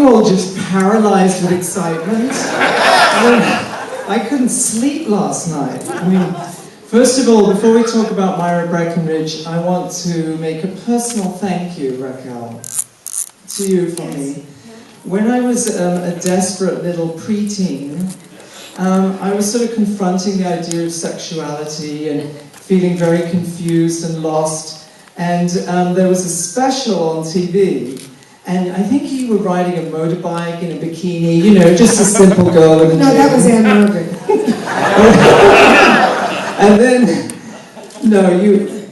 you all just paralyzed with excitement? I couldn't sleep last night. I mean, first of all, before we talk about Myra Breckenridge, I want to make a personal thank you, Raquel, to you from me. When I was a desperate little preteen, I was sort of confronting the idea of sexuality and feeling very confused and lost. And there was a special on TV, and I think you were riding a motorbike in a bikini, you know, just a simple girl. No, that was Anne Margaret. And then, no,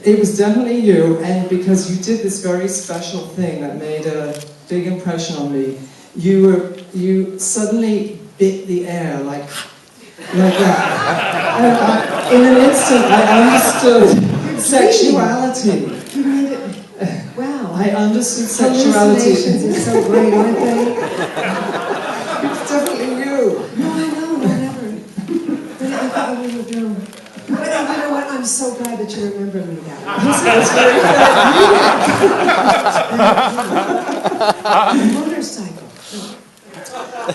it was definitely you, and because you did this very special thing that made a big impression on me, you suddenly bit the air like that. And in an instant, I understood sexuality. You made it. Wow. I understood sexuality. Hallucinations are so great, aren't they? It's definitely you. No, I know, whatever. But I thought we were done. But you know what? I'm so glad that you remember me now. That's very good. Motorcycle.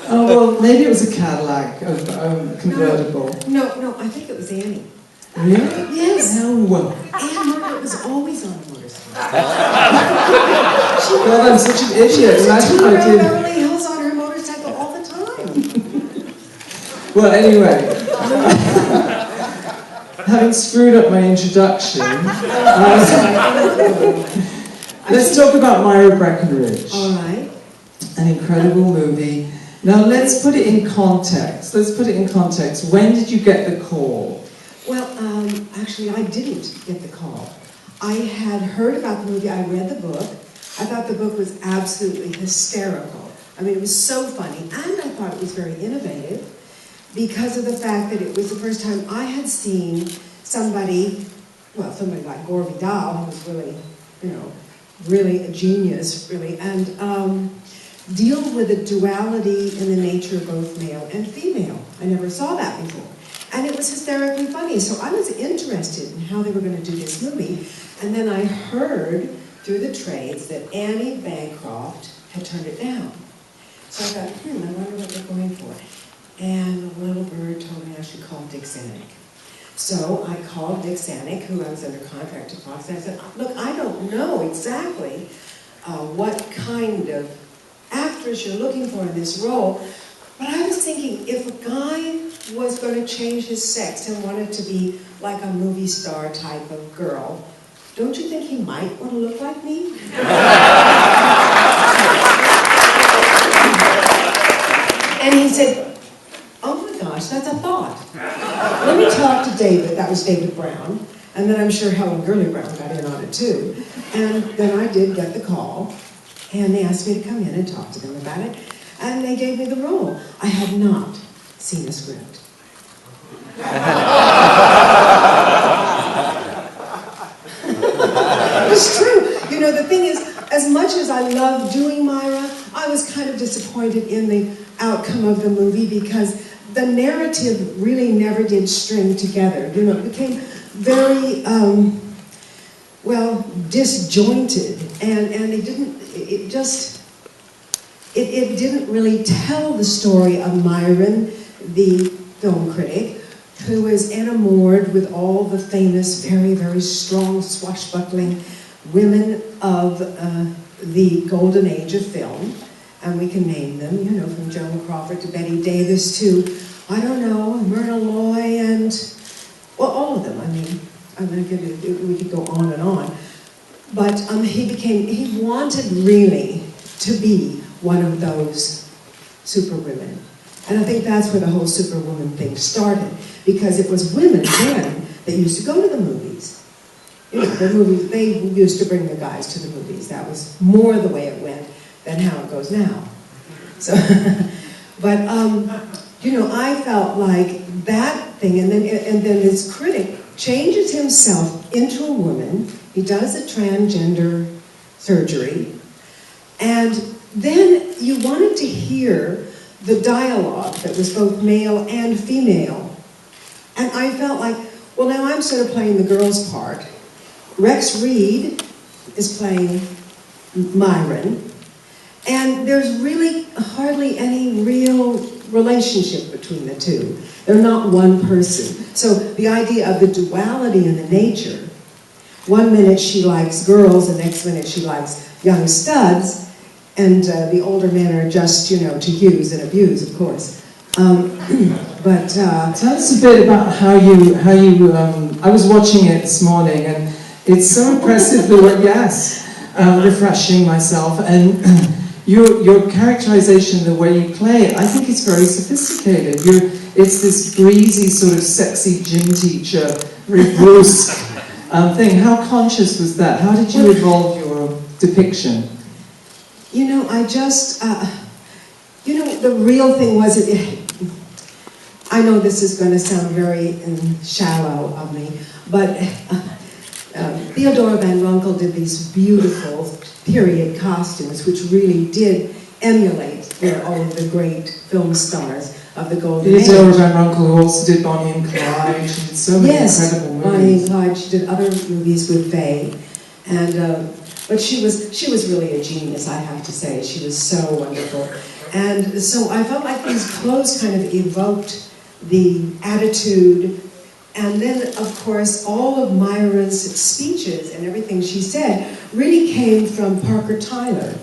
Oh, well, maybe it was a Cadillac, convertible. No, I think it was Annie. Really? Yes. No. Anne Margaret was always on a motorcycle. God, I'm such an idiot. She Imagine took if I around did. Beverly Hills on her motorcycle all the time. Well, anyway. Having screwed up my introduction, let's talk about Myra Breckenridge. All right. An incredible movie. Now let's put it in context. When did you get the call? Well, actually, I didn't get the call. I had heard about the movie. I read the book. I thought the book was absolutely hysterical. I mean, it was so funny, and I thought it was very innovative because of the fact that it was the first time I had seen somebody like Gore Vidal, who was really, really a genius, really, and deal with the duality in the nature of both male and female. I never saw that before. And it was hysterically funny, so I was interested in how they were going to do this movie. And then I heard through the trades that Annie Bancroft had turned it down. So I thought, I wonder what they're going for. And a little bird told me I should call Dick Zanuck. So I called Dick Zanuck, who I was under contract to Fox, and I said, look, I don't know exactly what kind of actress you're looking for in this role, but I was thinking if a guy was going to change his sex and wanted to be like a movie star type of girl, don't you think he might want to look like me? And he said, oh my gosh, that's a thought. Let me talk to David, that was David Brown, and then I'm sure Helen Gurley Brown got in on it too. And then I did get the call, and they asked me to come in and talk to them about it, and they gave me the role. I had not seen the script. It's true. You know, the thing is, as much as I love doing Myra, I was kind of disappointed in the outcome of the movie because the narrative really never did string together. You know, it became very, disjointed, and it didn't really tell the story of Myron, the film critic, who was enamored with all the famous, very, very strong, swashbuckling women of the golden age of film. And we can name them, from Joan Crawford to Betty Davis to, I don't know, Myrna Loy and, well, all of them. I mean, we could go on and on. But he wanted really to be one of those superwomen. And I think that's where the whole superwoman thing started, because it was women then that used to go to the movies. They used to bring the guys to the movies. That was more the way it went than how it goes now. So, but I felt like that thing, and then this critic changes himself into a woman. He does a transgender surgery, and then you wanted to hear the dialogue that was both male and female. And I felt like, well, now I'm sort of playing the girl's part. Rex Reed is playing Myron, And there's really hardly any real relationship between the two. They're not one person. So the idea of the duality in the nature, one minute she likes girls, the next minute she likes young studs, and the older men are just, you know, to use and abuse, of course. Tell us a bit about how you. I was watching it this morning, and it's so impressive. Refreshing myself, and your characterization, the way you play it, I think it's very sophisticated. It's this breezy, sort of sexy gym teacher, very brusque thing. How conscious was that? How did you evolve your depiction? You know, I just, the real thing was, I know this is going to sound very shallow of me, but Theodore Van Ronkel did these beautiful period costumes, which really did emulate all of the great film stars of the Golden Age. Theodore Van Ronkel, who also did Bonnie and Clyde. She did so many incredible movies. Bonnie and Clyde. She did other movies with Faye, and but she was really a genius, I have to say. She was so wonderful, and so I felt like these clothes kind of evoked the attitude. And then, of course, all of Myra's speeches and everything she said really came from Parker Tyler,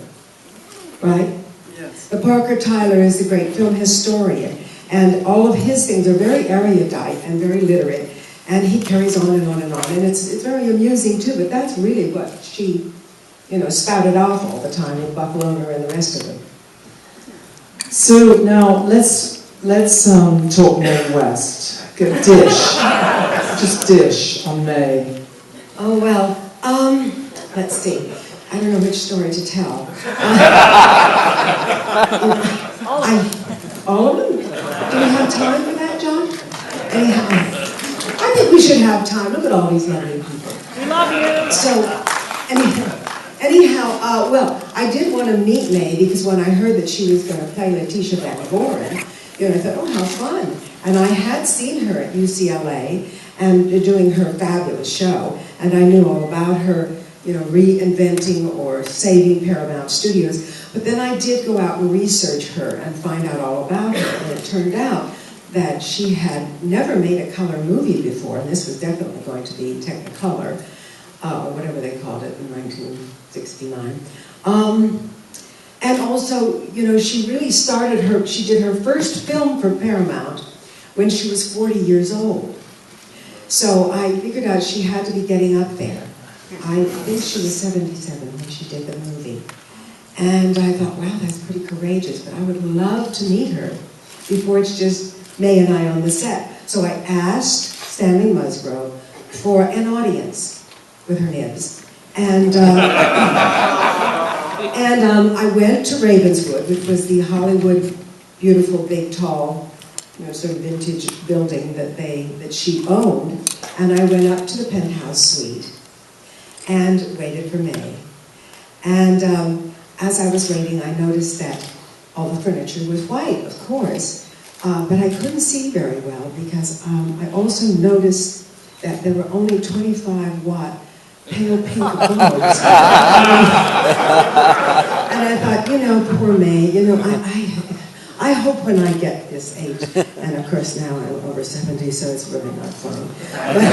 right? Yes. The Parker Tyler is the great film historian, and all of his things are very erudite and very literate, and he carries on and on and on, and it's very amusing too, but that's really what she, you know, spouted off all the time with Buck Loner and the rest of them. So now, let's talk Mae West. Just dish on Mae. Oh, well, let's see. I don't know which story to tell. All of them? Do we have time for that, John? Anyhow, I think we should have time. Look at all these lovely people. We love you. So, anyhow, well, I did want to meet Mae because when I heard that she was going to play Letitia Van Voren, you know, I thought, oh, how fun. And I had seen her at UCLA and doing her fabulous show, and I knew all about her, you know, reinventing or saving Paramount Studios. But then I did go out and research her and find out all about her, and it turned out that she had never made a color movie before, and this was definitely going to be Technicolor, or whatever they called it in 1969. And also, you know, she really she did her first film for Paramount when she was 40 years old. So I figured out she had to be getting up there. I think she was 77 when she did the movie. And I thought, wow, that's pretty courageous, but I would love to meet her before it's just Mae and I on the set. So I asked Stanley Musgrove for an audience with her nibs. And I went to Ravenswood, which was the Hollywood beautiful, big, tall, you know, sort of vintage building that she owned. And I went up to the penthouse suite and waited for Mae. And as I was waiting, I noticed that all the furniture was white, of course, but I couldn't see very well because I also noticed that there were only 25-watt pale pink bulbs. And I thought, you know, poor Mae, you know, I hope when I get this age, and of course now I'm over 70, so it's really not funny. But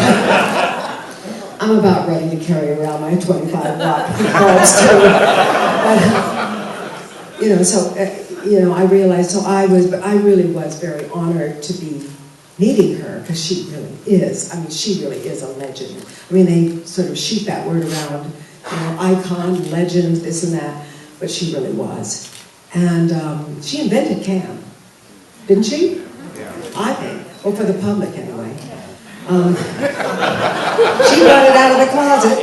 I'm about ready to carry around my 25-watt bulbs too. But, you know, so, you know, I realized, so I really was very honored to be meeting her, because she really is, I mean, she really is a legend. I mean, they sort of shoot that word around, you know, icon, legend, this and that, but she really was. And she invented cam, didn't she? Yeah. I think, or for the public anyway. She brought it out of the closet.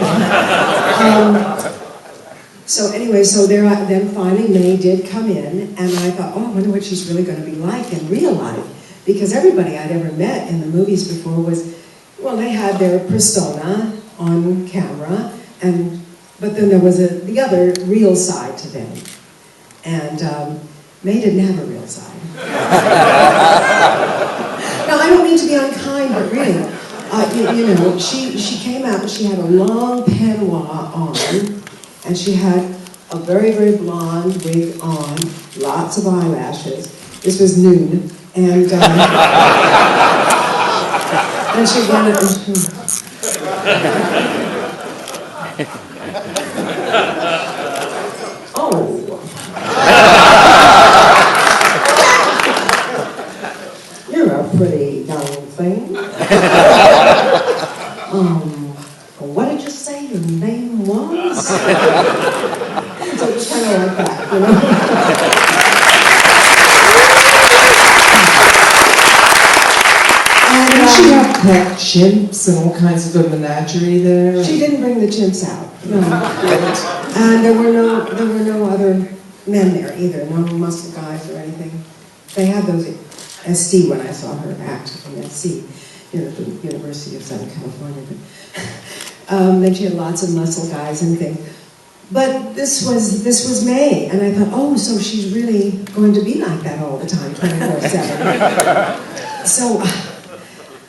So anyway, so then finally Mae did come in, and I thought, oh, I wonder what she's really going to be like in real life. Because everybody I'd ever met in the movies before was, well, they had their persona on camera, but then there was the other real side to them. And Mae didn't have a real side. Now, I don't mean to be unkind, but really, you know, she came out and she had a long peignoir on, and she had a very, very blonde wig on, lots of eyelashes. This was noon, and and she went oh. You're a pretty young thing. What did you say your name was? So it was kind of like that, you know? Didn't she have pet chimps and all kinds of a menagerie there? She didn't bring the chimps out. No. And there were no other men there either. No muscle guys or anything. They had those at SC when I saw her act in SC, at the University of Southern California. Then she had lots of muscle guys and things. But this was May, and I thought, oh, so she's really going to be like that all the time, 24/7. So,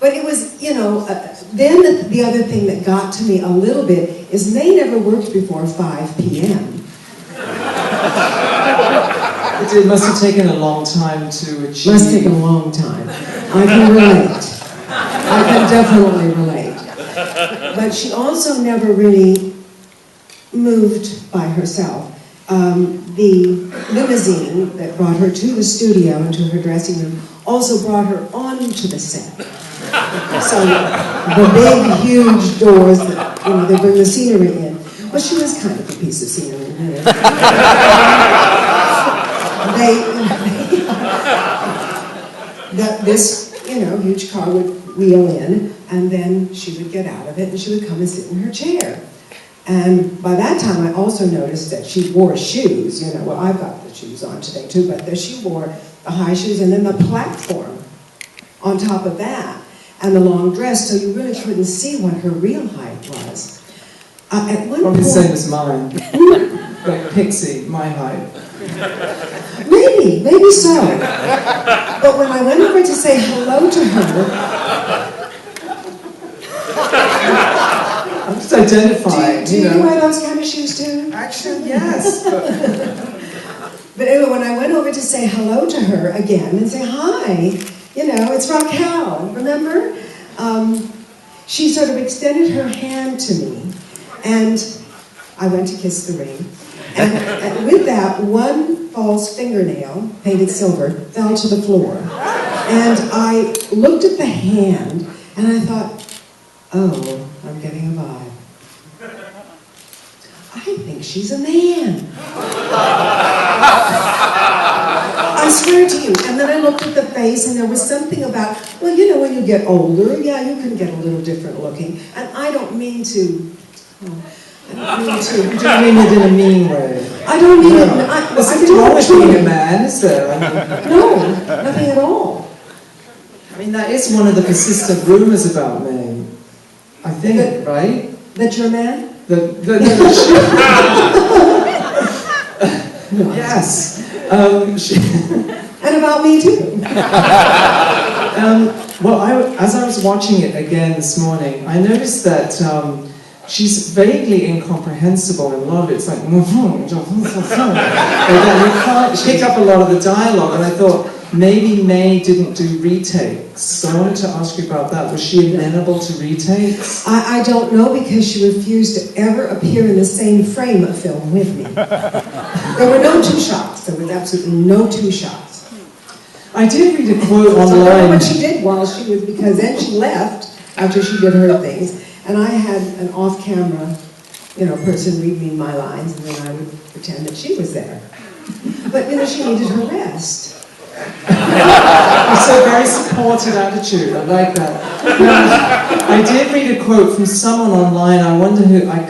but it was, then the other thing that got to me a little bit is May never worked before 5 p.m. It must have taken a long time to achieve. Must take a long time. I can relate. I can definitely relate. But she also never really moved by herself. The limousine that brought her to the studio and to her dressing room also brought her onto the set. So the big, huge doors that they bring the scenery in. Well, she was kind of a piece of scenery. This huge car would wheel in, and then she would get out of it, and she would come and sit in her chair. And by that time, I also noticed that she wore shoes. Well, I've got the shoes on today too, but she wore the high shoes and then the platform on top of that, and the long dress, so you really couldn't see what her real height was. At one Probably point, the same as mine. Like Pixie, my height. Maybe so. But when I went over to say hello to her, I'm just identifying. do you wear those kind of shoes too? Actually, yes. But anyway, when I went over to say hello to her again and say hi, it's Raquel, remember? She sort of extended her hand to me, and I went to kiss the ring. And with that, one false fingernail, painted silver, fell to the floor. And I looked at the hand, and I thought, oh, I'm getting a vibe. I think she's a man. I swear to you. And then I looked at the face, and there was something about, well, when you get older, yeah, you can get a little different looking. And I don't mean to... You don't mean it in a mean way. I don't mean it. There's nothing wrong with being a man, is there? No, nothing at all. I mean, that is one of the persistent rumors about me. I think, right? That you're a man? Yes. And about me too. Well, as I was watching it again this morning, I noticed that she's vaguely incomprehensible in a lot of it. It's like, you can't pick up a lot of the dialogue, and I thought maybe May didn't do retakes. So I wanted to ask you about that. Was she amenable to retakes? I don't know, because she refused to ever appear in the same frame of film with me. There were no two shots. There was absolutely no two shots. I did read a quote So I don't know online. what she did while she was, because then she left after she did her things. And I had an off-camera, person read me my lines, and then I would pretend that she was there. But, she needed her rest. It's a very supportive attitude. I like that. I did read a quote from someone online. I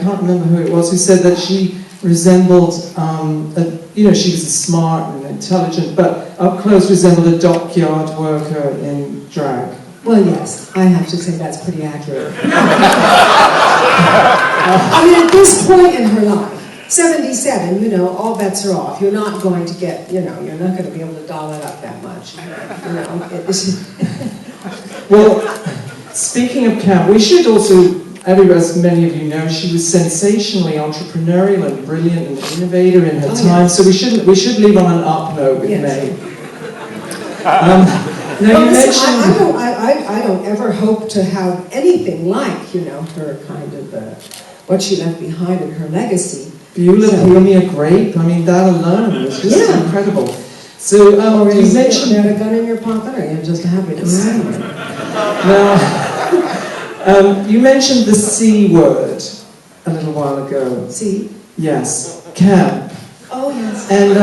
can't remember who it was, who said that she resembled, she was smart and intelligent, but up close resembled a dockyard worker in drag. Well, yes, I have to say that's pretty accurate. I mean, at this point in her life, 77, all bets are off. You're not going to get, you're not going to be able to doll it up that much. Well, speaking of camp, we should also as many of you know, she was sensationally entrepreneurial and brilliant and innovator in her time. Yes. So we should leave on an up note with May. Now you listen, mentioned I don't ever hope to have anything like, her kind of what she left behind in her legacy. Beulah Peony a grape. I mean, that alone was just incredible. So you mentioned you had a gun in your pocket, or you're just happy to see it. Now, you mentioned the C word a little while ago. C? Yes, camp. Oh yes. And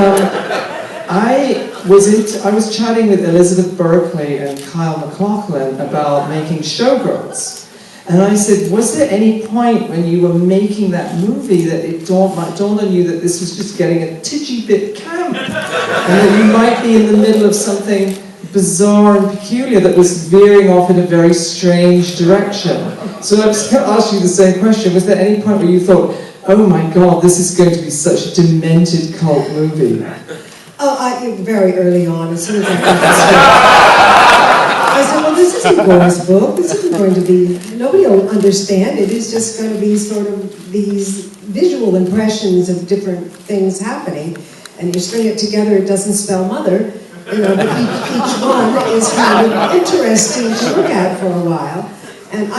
I was chatting with Elizabeth Berkley and Kyle MacLachlan about making Showgirls. And I said, was there any point when you were making that movie that it dawned on you that this was just getting a titchy bit camp? And that you might be in the middle of something bizarre and peculiar that was veering off in a very strange direction. So I was going to ask you the same question. Was there any point where you thought, oh my God, this is going to be such a demented cult movie? Oh, very early on, as soon as I got this I said, well, this isn't Gore's book. This isn't going to be, nobody will understand it. It's just going to be sort of these visual impressions of different things happening. And you string it together, it doesn't spell mother. But each one is kind of interesting to look at for a while. And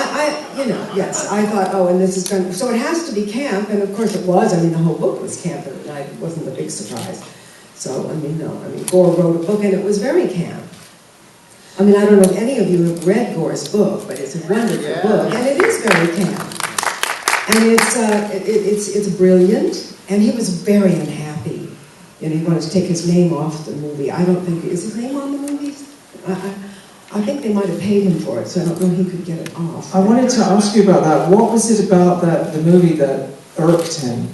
yes, I thought, oh, and this is going to, so it has to be camp, and of course it was. I mean, the whole book was camp, and it wasn't a big surprise. So, Gore wrote a book, and it was very camp. I mean, I don't know if any of you have read Gore's book, but it's a wonderful book, and it is very camp. And it's brilliant, and he was very unhappy. He wanted to take his name off the movie. I don't think, is his name on the movies? I think they might have paid him for it, so I don't know if he could get it off. I wanted to ask you about that. What was it about the movie that irked him?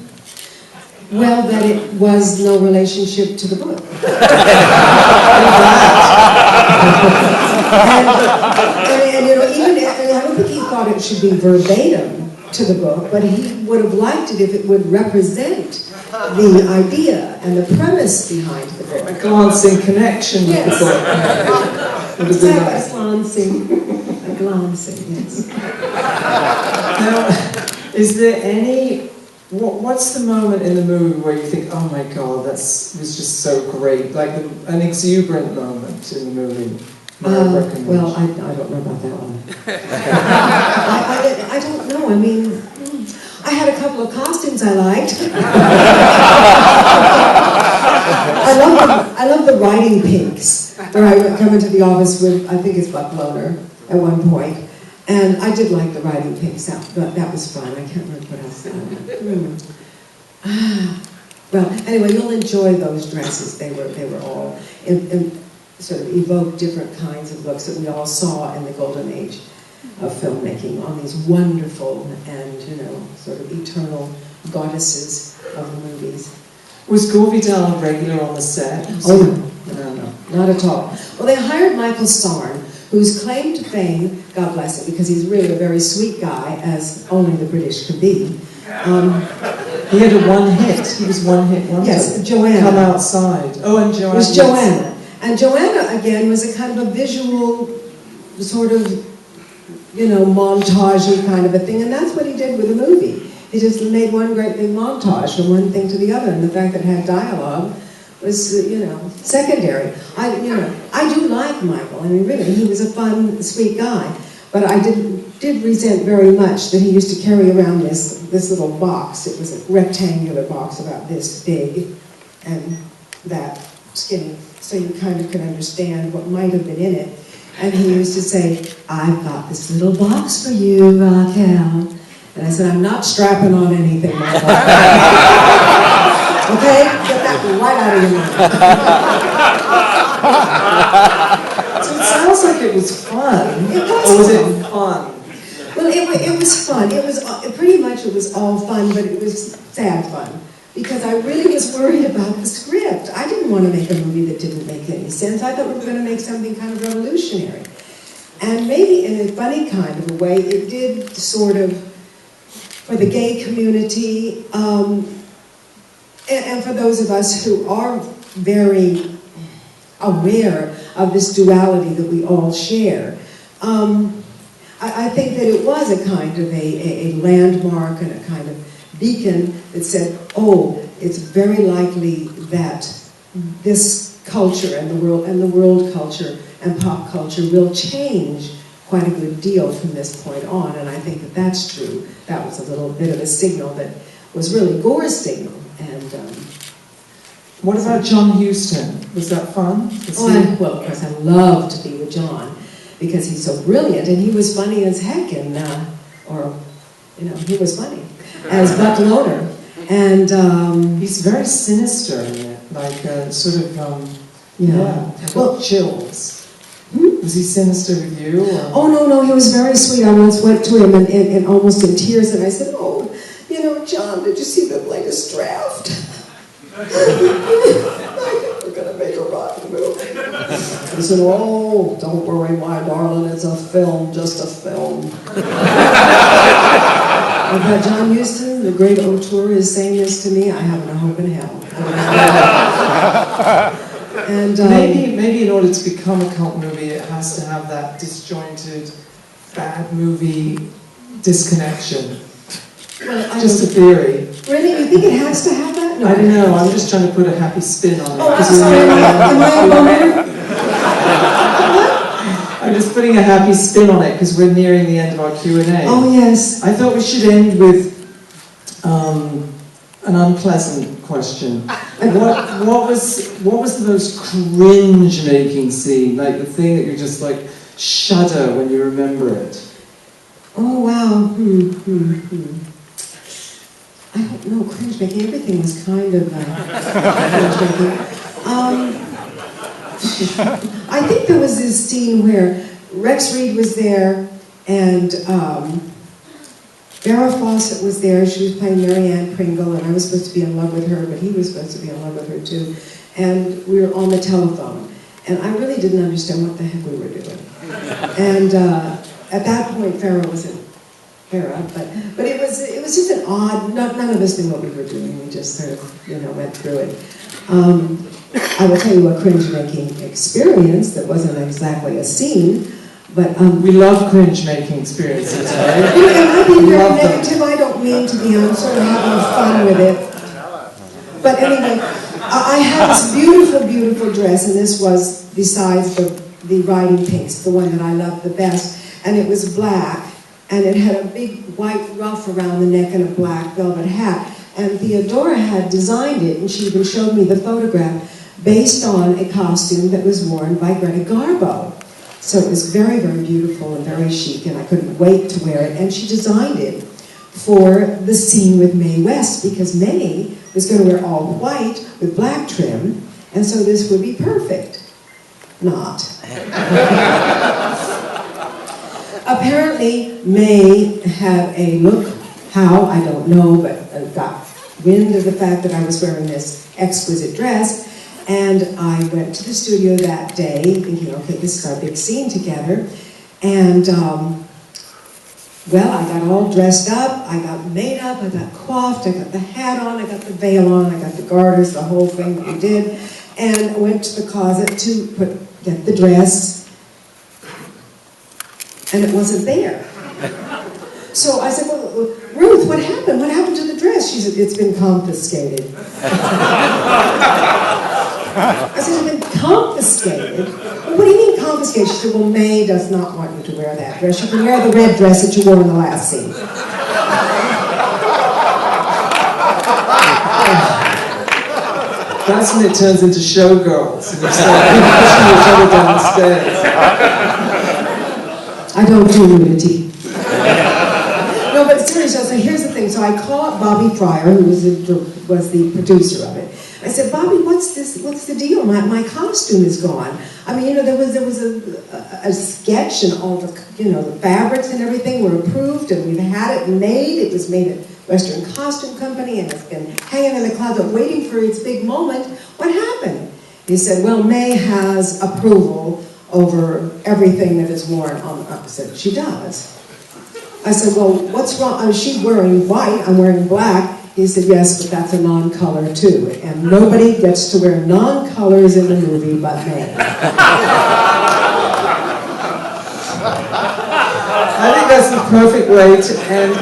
Well, that it was no relationship to the book. and I don't think he thought it should be verbatim to the book, but he would have liked it if it would represent the idea and the premise behind the book. A glancing connection with the book. Exactly, a glancing, yes. Now, is there any... What's the moment in the movie where you think, oh my God, that was just so great? Like an exuberant moment in the movie? Well, I don't know about that one. I don't know. I mean, I had a couple of costumes I liked. I love the riding pinks, where I would come into the office with, I think it's Buck Loner at one point. And I did like the riding pinks, that was fun. I can't remember what else. Well, anyway, you'll enjoy those dresses. They were all sort of evoke different kinds of looks that we all saw in the golden age of filmmaking on these wonderful and sort of eternal goddesses of the movies. Was Gore Vidal a regular on the set? Oh no, not at all. Well, they hired Michael Sarn, whose claim to fame, God bless it, because he's really a very sweet guy, as only the British could be. He had a one hit. He was one hit wonder. Yes, Joanna. Come Outside. Oh, and Joanna. It was Joanna. And Joanna, again, was a kind of a visual sort of, montage-y kind of a thing, and that's what he did with the movie. He just made one great big montage from one thing to the other, and the fact that it had dialogue was, secondary. I do like Michael. I mean, really, he was a fun, sweet guy. But I did resent very much that he used to carry around this little box. It was a rectangular box about this big and that skinny, so you kind of could understand what might have been in it. And he used to say, I've got this little box for you, Raquel. And I said, I'm not strapping on anything, Michael. Okay? Get that right out of your mind. So it sounds like it was fun. It was Or was fun. it fun? Well, it was fun. It was pretty much it was all fun, but it was sad fun. Because I really was worried about the script. I didn't want to make a movie that didn't make any sense. I thought we were going to make something kind of revolutionary. And maybe in a funny kind of a way, it did sort of, for the gay community, and for those of us who are very aware of this duality that we all share, I think that it was a kind of a landmark and a kind of beacon that said, oh, it's very likely that this culture and the world culture and pop culture will change quite a good deal from this point on, and I think that that's true. That was a little bit of a signal that was really Gore's signal. And what about John Huston? Was that fun? Well, of course, I love to be with John because he's so brilliant, and he was funny as heck, and he was funny as Buck Loader, and he's very sinister in it, like sort of well, chills. Was he sinister with you? Or? Oh, no, he was very sweet. I once went to him and almost in tears, and I said, oh, John, did you see the latest draft? I think we're going to make a rotten movie. He said, oh, don't worry, my darling, it's a film, just a film. But John Huston, the great auteur, is saying this to me, I have no hope in hell. And maybe in order to become a cult movie, it has to have that disjointed, bad movie disconnection. Well, just a theory. Really? You think it has to have that? No. I don't know. I'm just trying to put a happy spin on it. Oh, I'm sorry. Am I a bummer? I'm just putting a happy spin on it because we're nearing the end of our Q&A. Oh, yes. I thought we should end with an unpleasant question. What was the most cringe-making scene? Like the thing that you just like shudder when you remember it? Oh, wow. I don't know, cringe-making. Everything was kind of cringe-making. I think there was this scene where Rex Reed was there and Farrah Fawcett was there. She was playing Mary Ann Pringle, and I was supposed to be in love with her, but he was supposed to be in love with her too. And we were on the telephone, and I really didn't understand what the heck we were doing. And at that point, Farrah wasn't Farrah, but it was just an odd. None of us knew what we were doing. We just sort of went through it. I will tell you a cringe-making experience that wasn't exactly a scene. But we love cringe-making experiences, right? And I'm being very negative. I don't mean to be. I'm sort of having fun with it. But anyway, I had this beautiful, beautiful dress, and this was, besides the riding pinks, the one that I loved the best, and it was black, and it had a big white ruff around the neck and a black velvet hat. And Theodora had designed it, and she even showed me the photograph based on a costume that was worn by Greta Garbo. So it was very, very beautiful and very chic, and I couldn't wait to wear it. And she designed it for the scene with Mae West, because Mae was going to wear all white with black trim, and so this would be perfect. Not. Apparently, Mae had a look, how, I don't know, but got wind of the fact that I was wearing this exquisite dress. And I went to the studio that day thinking, okay, this is our big scene together. And, well, I got all dressed up, I got made up, I got coiffed, I got the hat on, I got the veil on, I got the garters, the whole thing that we did. And I went to the closet to get the dress, and it wasn't there. So I said, well, Ruth, what happened? What happened to the dress? She said, it's been confiscated. I said, it's been confiscated? Well, what do you mean confiscated? She said, well, Mae does not want you to wear that dress. You can wear the red dress that you wore in the last scene. That's when it turns into showgirls. And you start pushing each other down the stairs. I don't do nudity. No, but seriously, so here's the thing. So I call up Bobby Fryer, who was the producer of it. I said, Bobby, what's the deal? My costume is gone. I mean, there was a sketch, and all the the fabrics and everything were approved, and we've had it made. It was made at Western Costume Company, and it's been hanging in the closet waiting for its big moment. What happened? He said, well, Mae has approval over everything that is worn on. I said, she does. I said, well, what's wrong? She's wearing white, I'm wearing black. He said, yes, but that's a non-color too. And nobody gets to wear non-colors in the movie but Mae. I think that's the perfect way to end a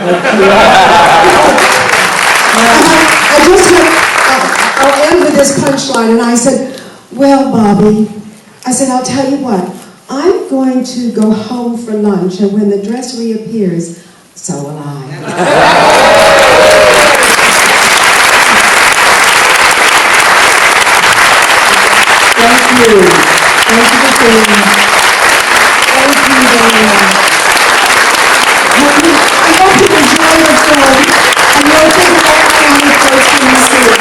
I'll end with this punchline. And I said, well, Bobby, I said, I'll tell you what. I'm going to go home for lunch, and when the dress reappears, so will I. Thank you. Thank you for being here. Thank you very much. I hope you enjoy the film, and you'll take it all on the first time you see it.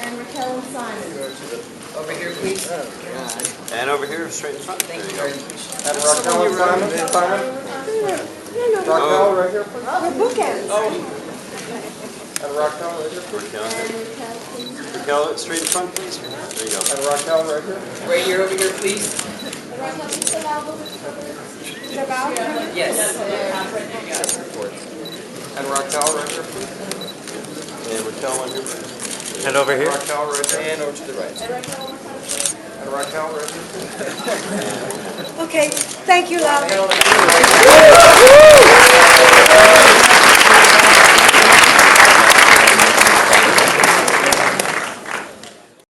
And Raquel and Simon. Over here, please. And over here, straight in front. There you go. And Raquel and Simon. Raquel, right here, please. We're bookends. And Raquel, right here, please. Raquel, straight in front, please. There you go. And Raquel, right here. Right here, over here, please. Yes. And Raquel, right here, please. And Raquel, on here. And over here. Raquel, right here. And over to the right. And Raquel, right here, please. Okay, thank you, love.